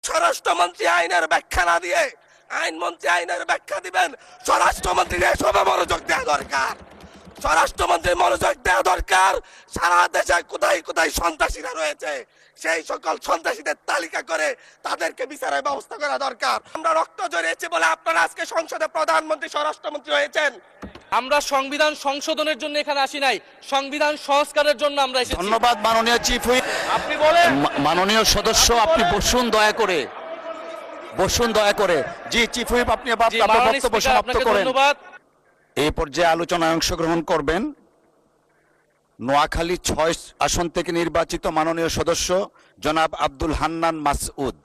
স্বরাষ্ট্রমন্ত্রী আইনের ব্যাখ্যা না দিয়ে আইনমন্ত্রী আইনের ব্যাখ্যা দিবেন। স্বরাষ্ট্রমন্ত্রীর এসবে মনোযোগ দেওয়া দরকার। স্বরাষ্ট্রমন্ত্রীর মনোযোগ দেওয়া দরকার। সারা দেশে কোথায় কোথায় সন্ত্রাসীরা রয়েছে সেই সকল সন্ত্রাসীদের তালিকা করে তাদেরকে বিচারের ব্যবস্থা করা দরকার। আমরা রক্ত জড়িয়েছি বলে আপনারা আজকে সংসদে প্রধানমন্ত্রী স্বরাষ্ট্রমন্ত্রী হয়েছেন। আমরা সংবিধান সংশোধনের জন্য এখানে আসি নাই, সংবিধান সংস্কারের জন্য আমরা এসেছি। ধন্যবাদ মাননীয় চিফ হুইপ। আপনি বলেন মাননীয় সদস্য আপনি বসুন দয়া করে, বসুন দয়া করে। জি চিফ হুইপ আপনি আবার জি, আপনার মাননীয় বক্তব্য স্পিকার, সমাপ্ত আপনাকে করেন। ধন্যবাদ। এই পর্যায়ে আলোচনায় অংশগ্রহণ করবেন নোয়াখালী ৬ আসন থেকে নির্বাচিত মাননীয় সদস্য জনাব আব্দুল হান্নান মাসউদ।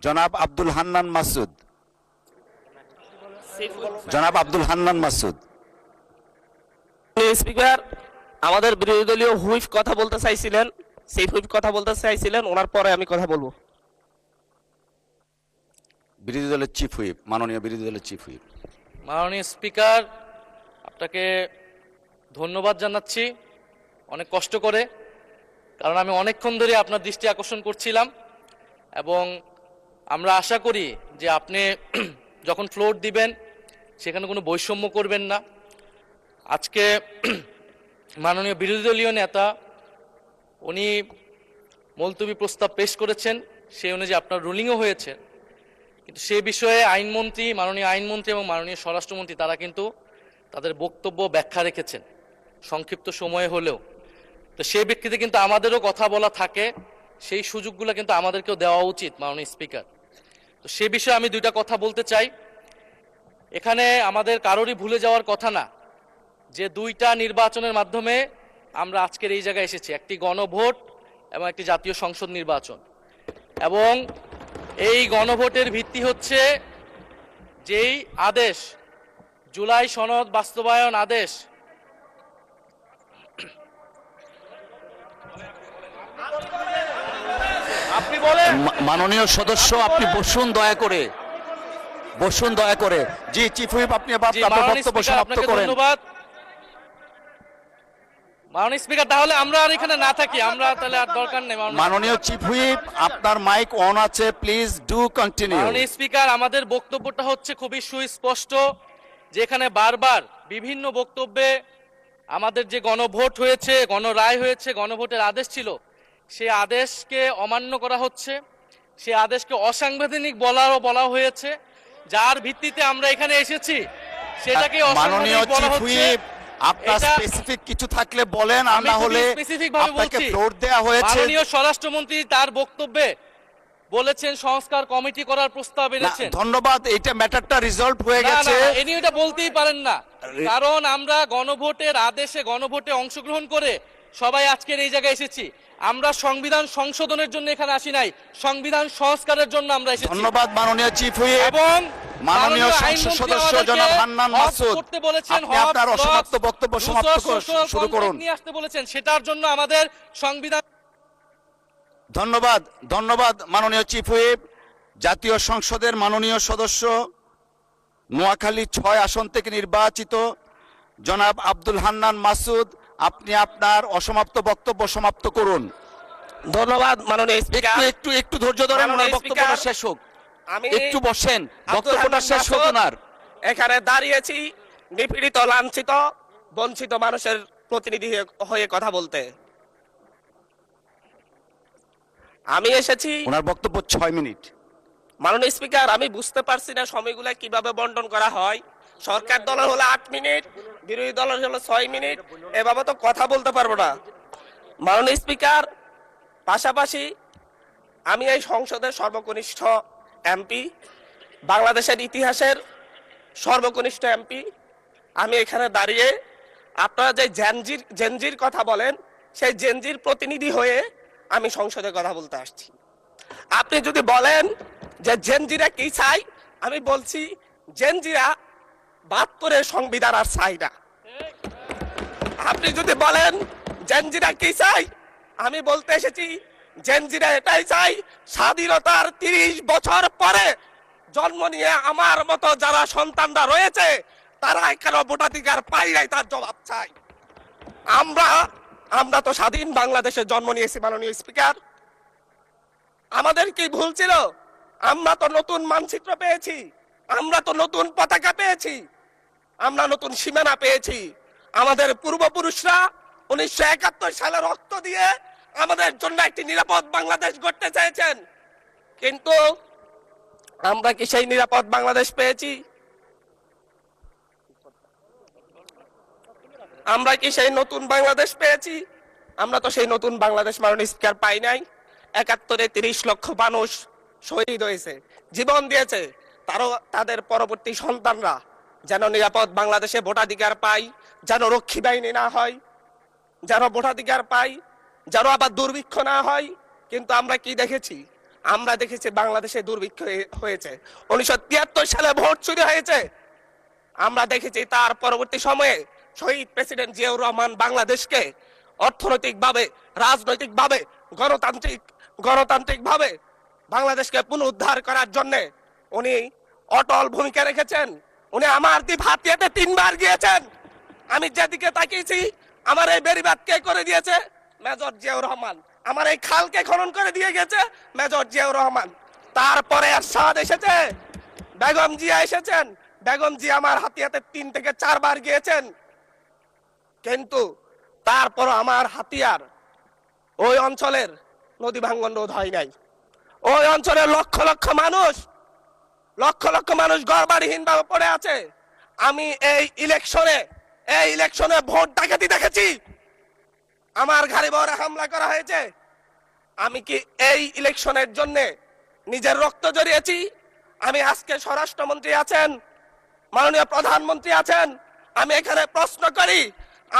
জনাব আব্দুল হান্নান মাসউদ, জনাব আব্দুল হান্নান মাসউদ। স্পিকার, আমাদের বিরোধী দলীয় হুইপ কথা বলতে চাইছিলেন, সেই হুইপ কথা বলতে চাইছিলেন, ওনার পরে আমি কথা বলবো। বিরোধী দলের চিফ হুইপ, মাননীয় বিরোধী দলের চিফ হুইপ। মাননীয় স্পিকার, আপনাকে ধন্যবাদ জানাচ্ছি অনেক কষ্ট করে, কারণ আমি অনেকক্ষণ ধরে আপনার দৃষ্টি আকর্ষণ করছিলাম এবং আমরা আশা করি যে আপনি যখন ফ্লোর দিবেন সেখানে কোনো বৈষম্য করবেন না। আজকে মাননীয় বিরোধী দলীয় নেতা উনি মুলতবি প্রস্তাব পেশ করেছেন, সেই অনুযায়ী আপনার রুলিংও হয়েছে, কিন্তু সে বিষয়ে আইনমন্ত্রী, মাননীয় আইনমন্ত্রী এবং মাননীয় স্বরাষ্ট্রমন্ত্রী তারা কিন্তু তাদের বক্তব্য ব্যাখ্যা রেখেছেন সংক্ষিপ্ত সময়ে হলেও। তো সেই ব্যক্তিতে কিন্তু আমাদেরও কথা বলা থাকে, সেই সুযোগগুলো কিন্তু আমাদেরকেও দেওয়া উচিত মাননীয় স্পিকার। তো সে বিষয়ে আমি দুইটা কথা বলতে চাই। এখানে আমাদের কারোরই ভুলে যাওয়ার কথা না যে দুইটা নির্বাচনের মাধ্যমে আমরা আজকের এই জায়গায় এসেছি, একটি গণভোট এবং একটি জাতীয় সংসদ নির্বাচন। এবং এই গণভোটের ভিত্তি হচ্ছে যেই আদেশ, জুলাই সনদ বাস্তবায়ন আদেশ, আপনি বলেন। মাননীয় সদস্য আপনি বসুন দয়া করে, বসুন দয়া করে। জি চিফ হুইপ আপনি আবার জি, আপনার মাননীয় বক্তব্য স্পিকার, সমাপ্ত আপনাকে করেন। ধন্যবাদ। মাননীয় স্পিকার, তাহলে আমরা আর এখানে না থাকি, আমরা তাহলে আর দরকার নেই। মাননীয় চিফ হুইপ আপনার মাইক অন আছে, প্লিজ ডু কন্টিনিউ। মাননীয় স্পিকার, আমাদের বক্তব্যটা হচ্ছে খুবই সুস্পষ্ট, যেখানে বারবার বিভিন্ন বক্তব্যে আমাদের যে গণভোট হয়েছে, গণরায় হয়েছে, গণভোটের আদেশ ছিল, সেই আদেশকে অমান্য করা হচ্ছে, সেই আদেশকে অসাংবিধানিক বলা হয়েছে, যার ভিত্তিতে আমরা এখানে এসেছি সেটাকে মাননীয় অসাংবিধানিক বলা চিফ হচ্ছে। হুইপ আপনার এটা- স্পেসিফিক কিছু থাকলে বলেন, আর আমি না খুবই হলে specific ভাবে আপনাকে বলছি। ফ্লোর দেয়া হয়েছে। মাননীয় স্বরাষ্ট্রমন্ত্রী তার বক্তব্যে বলেছেন সংস্কার কমিটি করার প্রস্তাব না, এনেছেন। ধন্যবাদ, এইটা ম্যাটারটা রিজলভ হয়ে না, না, গেছে। না, এনি এটা বলতেই পারেন না, কারণ আমরা গণভোটের আদেশে গণভোটে অংশগ্রহণ করে সবাই আজকের এই জায়গায় এসেছি। আমরা সংবিধান সংশোধনের জন্য এখানে আসি নাই, সংবিধান সংস্কারের জন্য আমরা এসেছি। ধন্যবাদ মাননীয় চিফ হুইপ। এবং মাননীয় সংসদ আইনমন্ত্রী সদস্য আমাদেরকে জনাব হান্নান হক মাসুদ, করতে বলেছেন, আপনি হক, আপনার লস, অসমাপ্ত বক্তব্য সমাপ্ত social শুরু করুন। contract নিয়ে আসতে বলেছেন, সেটার জন্য আমাদের সংবিধান। ধন্যবাদ, ধন্যবাদ মাননীয় চিফ হুইপ। জাতীয় সংসদের মাননীয় সদস্য নোয়াখালী ৬ আসন থেকে নির্বাচিত জনাব আব্দুল হান্নান মাসুদ, আপনি আপনার অসমাপ্ত বক্তব্য সমাপ্ত করুন। ধন্যবাদ মাননীয় স্পিকার। একটু একটু একটু ধৈর্য ধরেন, মাননীয় ওনার বক্তব্যটা স্পিকার, শেষ হোক। আমি একটু বসেন, আব্দুল বক্তব্যটা হান্নান শেষ হোক মাসুদ ওনার। এখানে দাঁড়িয়েছি নিপীড়িত, লাঞ্ছিত, বঞ্চিত মানুষের প্রতিনিধি হয়ে কথা বলতে। আমি এসেছি। ওনার বক্তব্য 6 মিনিট। মাননীয় স্পিকার, আমি বুঝতে পারছি না সময়গুলো কিভাবে বন্টন করা হয়। সরকার দলের হলো 8 মিনিট, বিরোধী দলের হলো 6 মিনিট, এভাবে তো কথা বলতে পারবো না। মাননীয় স্পিকার, পাশাপাশি আমি এই সংসদের সর্বকনিষ্ঠ এমপি, বাংলাদেশের ইতিহাসের সর্বকনিষ্ঠ এমপি। আমি এখানে দাঁড়িয়ে আপনারা যে জেনজির কথা বলেন, সেই জেনজির প্রতিনিধি হয়ে আমি সংসদে কথা বলতে আসছি। আপনি যদি বলেন যে জেনজিরা কি চাই, আমি বলছি জেনজিরা 72-এর সংবিধান আর চাই না। আপনি যদি বলেন জেনজিরা কি চাই, আমি বলতে এসেছি জেনজিরা এটাই চাই, স্বাধীনতার 30 বছর পরে জন্ম নিয়ে আমার মতো যারা সন্তানরা রয়েছে তারা কেন ভোটাধিকার পাই নাই, তার জবাব চাই। আমরা তো স্বাধীন বাংলাদেশে জন্ম নিয়েছি মাননীয় স্পিকার। আমাদের কি ভুল ছিল আমরা তো নতুন মানচিত্র পেয়েছি, আমরা তো নতুন পতাকা পেয়েছি, আমরা নতুন সীমানা পেয়েছি। আমাদের পূর্বপুরুষরা 1971 সালে রক্ত দিয়ে আমাদের জন্য একটি নিরাপদ বাংলাদেশ গড়তে চেয়েছেন, কিন্তু আমরা কি সেই নিরাপদ বাংলাদেশ পেয়েছি? আমরা কি সেই নতুন বাংলাদেশ পেয়েছি? আমরা তো সেই নতুন বাংলাদেশ মাননীয় স্পিকার পাই নাই। 71-এ 30 লক্ষ মানুষ শহীদ হয়েছে, জীবন দিয়েছে, তাদের পরবর্তী সন্তানরা যেন নিরাপদ বাংলাদেশে ভোটাধিকার পায়, যেন রক্ষী বাহিনী না হয়, যেন ভোটাধিকার পায়, যেন আবার দুর্ভিক্ষ না হয়। কিন্তু আমরা কি দেখেছি? আমরা দেখেছি বাংলাদেশে দুর্ভিক্ষ হয়েছে। 1973 সালে ভোট চুরি হয়েছে। আমরা দেখেছি তার পরবর্তী সময়ে শহীদ প্রেসিডেন্ট জিয়াউর রহমান বাংলাদেশকে অর্থনৈতিকভাবে, রাজনৈতিকভাবে, গণতান্ত্রিকভাবে বাংলাদেশকে পুনরুদ্ধার করার জন্য উনি অটল ভূমিকা রেখেছেন। উনি আমার দ্বীপ হাতিয়াতে 3 বার গিয়েছেন। আমি যেদিকে তাকিয়েছি, আমার এই বেড়িবাঁধ কে করে দিয়েছে? মেজর জিয়াউর রহমান। আমার এই খালকে খনন করে দিয়ে গেছে মেজর জিয়াউর রহমান। তারপরে এরশাদ এসেছে, বেগম জিয়া এসেছেন। বেগম জিয়া আমার হাতিয়াতে 3 থেকে 4 বার গিয়েছেন, কিন্তু তারপর আমার হাতিয়ার ওই অঞ্চলের নদী ভাঙ্গন রোধ হয় নাই। ওই অঞ্চলের লক্ষ লক্ষ মানুষ ঘরবাড়িহীন ভাবে পড়ে আছে। আমি এই ইলেকশনে ভোট ডাকাতি দেখেছি, আমার গাড়ি বহরে হামলা করা হয়েছে। আমি কি এই ইলেকশনের জন্য নিজের রক্ত জড়িয়েছি? আমি আজকে স্বরাষ্ট্রমন্ত্রী আছেন, মাননীয় প্রধানমন্ত্রী আছেন, আমি এখানে প্রশ্ন করি,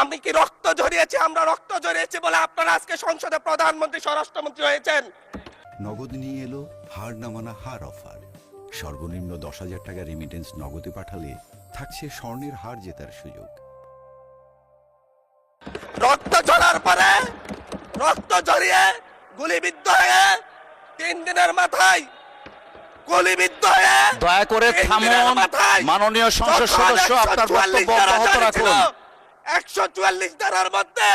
আমি কি রক্ত জড়িয়েছি? আমরা রক্ত জড়িয়েছি বলে আপনারা আজকে সংসদে প্রধানমন্ত্রী, স্বরাষ্ট্রমন্ত্রী হয়েছেন। নগদ নিয়ে এলো হার না মানা হার অফার। সর্বনিম্ন 10,000 টাকা রেমিটেন্স নগদে পাঠালে থাকছে স্বর্ণের হার জেতার সুযোগ। রক্ত ঝরার পরে, রক্ত ঝরিয়ে গুলিবিদ্ধ হয়ে 3 দিনের মাথায় গুলিবিদ্ধ হয়ে, দয়া করে 3 থামুন। দিনের মাথায় মাননীয় সংসদ সদস্য, আপনার বক্তব্য অব্যাহত রাখুন। 144 ধারার মধ্যে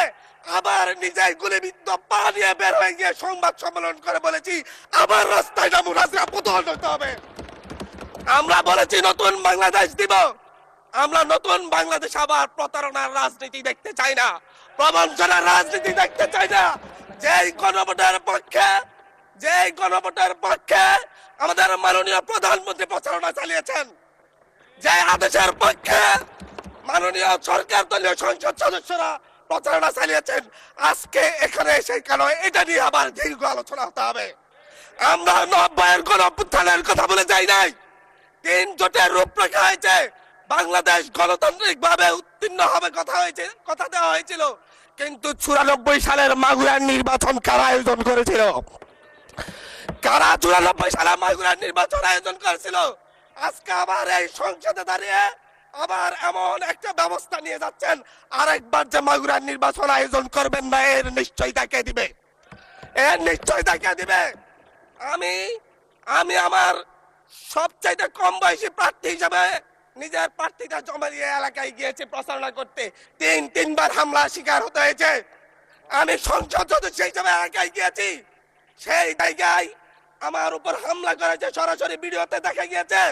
আবার নিজেই গুলিবিদ্ধ পা নিয়ে বের হয়ে গিয়ে সংবাদ সম্মেলন করে বলেছি আবার রাস্তায় নামুন, আজকে প্রতিহত হতে হবে। আমরা বলেছি নতুন বাংলাদেশ দিব। আমরা নতুন বাংলাদেশ আবার প্রতারণার রাজনীতি দেখতে চাই না, প্রবঞ্চনার রাজনীতি দেখতে চাই না। যেই গণভোটের পক্ষে আমাদের মাননীয় প্রধানমন্ত্রী প্রচারণা চালিয়েছেন, যে আদেশের পক্ষে মাননীয় সরকার দলীয় সংসদ সদস্যরা প্রচারণা চালিয়েছেন, আজকে এখানে এসে কেন এটা নিয়ে আবার দীর্ঘ আলোচনা হতে হবে? আমরা 90-এর গণঅভ্যুত্থানের কথা বলে যাই নাই। 3 জোটের রূপরেখা হয়েছে, বাংলাদেশ গণতান্ত্রিক ভাবে উত্তীর্ণ হবে কথা দেওয়া হয়েছিল, কিন্তু 94 সালের মাগুরার নির্বাচন কারা আয়োজন করেছিল? কারা 94 সালে মাগুরার নির্বাচন আয়োজন করেছিল? আজকে আবার এই সংসদে দাঁড়িয়ে আবার এমন একটা ব্যবস্থা নিয়ে যাচ্ছেন, আরেকবার যে মাগুরার নির্বাচন আয়োজন করবেন না, এর নিশ্চয়তা কে দিবে? এর নিশ্চয়তা কে দিবে? আমি আমার সবচাইতে কম বয়সী প্রার্থী হিসেবে নিজের প্রার্থীটা জমা দিয়ে এলাকায় গিয়েছি প্রচারণা করতে। 3বার হামলা শিকার হতে হয়েছে। আমি সংসদ সদস্য হিসেবে এলাকায় গিয়েছি, সেই জায়গায় আমার উপর হামলা করেছে, সরাসরি ভিডিওতে দেখা গিয়েছে।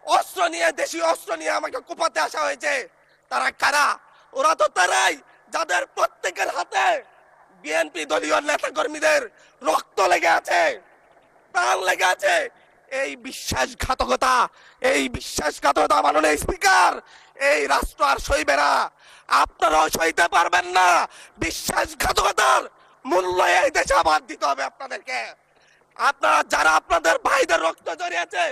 অস্ত্র নিয়ে, দেশীয় অস্ত্র নিয়ে আমাকে কোপাতে আসা হয়েছে। তারা কারা? ওরা তো তারাই যাদের প্রত্যেকের হাতে বিএনপি দলীয় নেতা কর্মীদের রক্ত লেগে আছে, প্রাণ লেগে আছে। এই বিশ্বাসঘাতকতা মাননীয় স্পিকার, এই রাষ্ট্র আর সইবে না, আপনারাও সইতে পারবেন না। বিশ্বাসঘাতকতার মূল্য এই দেশে আবার দিতে হবে আপনাদেরকে। আপনারা যারা আপনাদের ভাইদের রক্ত জড়িয়েছে,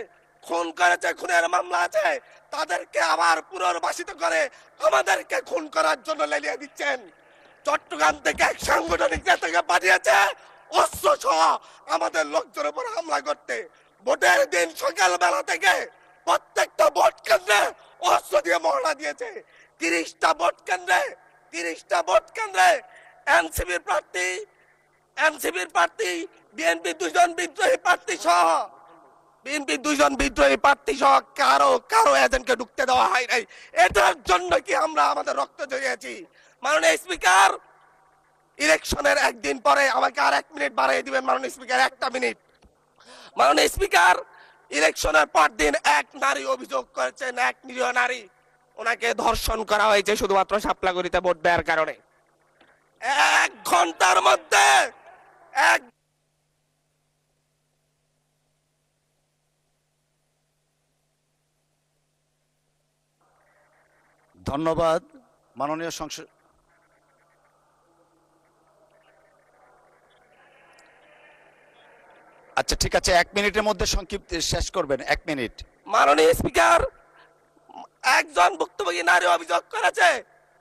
খুন করেছে, খুনের মামলা আছে, তাদেরকে আবার পুনর্বাসিত করে আমাদেরকে খুন করার জন্য লেলিয়ে দিচ্ছেন। চট্টগ্রাম থেকে এক সাংগঠনিক নেতাকে পাঠিয়েছে অস্ত্র সহ আমাদের লোকজনের উপর হামলা করতে। ভোটের দিন সকালবেলা থেকে প্রত্যেকটা ভোট কেন্দ্রে অস্ত্র দিয়ে মহড়া দিয়েছে। 30টা ভোট কেন্দ্রে এনসিপির প্রার্থী, বিএনপি 2 জন বিদ্রোহী প্রার্থী সহ কারো এজেন্টকে ঢুকতে দেওয়া হয় নাই। এটার জন্য কি আমরা আমাদের রক্ত জড়িয়েছি? মাননীয় স্পিকার, ইলেকশনের একদিন পরে আমাকে আর 1 মিনিট বাড়িয়ে দিবেন মাননীয় স্পিকার, 1টা মিনিট। মাননীয় স্পিকার, ইলেকশনের পর দিন এক নারী অভিযোগ করেছেন, এক নিরীহ নারী, ওনাকে ধর্ষণ করা হয়েছে শুধুমাত্র শাপলাগুড়িতে ভোট দেওয়ার কারণে। 1 ঘন্টার মধ্যে এক ধন্যবাদ মাননীয় সংসদ। আচ্ছা ঠিক আছে, 1 মিনিটের মধ্যে সংক্ষিপ্ত শেষ করবেন, 1 মিনিট। মাননীয় স্পিকার, একজন ভুক্তভোগী নারী অভিযোগ করেছে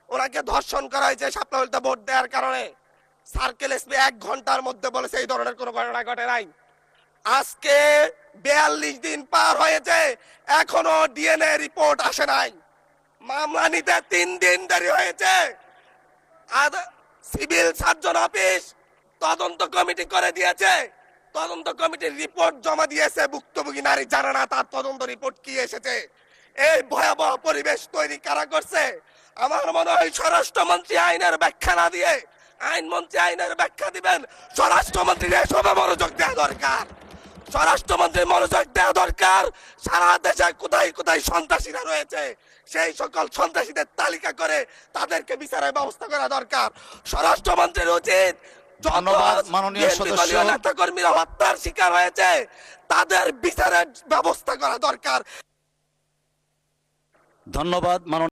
ওনাকে ধর্ষণ করা হয়েছে শাপলাগুড়িতে ভোট দেওয়ার কারণে। সার্কেল এসপি 1 ঘন্টার মধ্যে বলেছে এই ধরনের কোনো ঘটনা ঘটে নাই। আজকে 42 দিন পার হয়েছে, এখনো ডিএনএ রিপোর্ট আসে নাই। মামলা নিতে 3 দিন দেরি হয়েছে। সিভিল সার্জন অফিস তদন্ত কমিটি করে দিয়েছে, তদন্ত কমিটির রিপোর্ট জমা দিয়েছে, ভুক্তভোগী নারী জানে না তার তদন্ত রিপোর্ট কি এসেছে। এই ভয়াবহ পরিবেশ তৈরি কারা করছে? আমার মনে হয় স্বরাষ্ট্রমন্ত্রী আইনের ব্যাখ্যা না দিয়ে আইনমন্ত্রী আইনের ব্যাখ্যা দিবেন। স্বরাষ্ট্রমন্ত্রীর এসবে মনোযোগ দেওয়া দরকার, স্বরাষ্ট্রমন্ত্রীর মনোযোগ দেওয়া দরকার। সারা দেশে কোথায় কোথায় সন্ত্রাসীরা রয়েছে সেই সকল সন্ত্রাসীদের তালিকা করে তাদেরকে বিচারের ব্যবস্থা করা দরকার। স্বরাষ্ট্রমন্ত্রীর উচিত ধন্যবাদ মাননীয় সদস্য। নেতা কর্মীরা হত্যার শিকার হয়েছে তাদের বিচারের ব্যবস্থা করা দরকার। ধন্যবাদ মাননীয়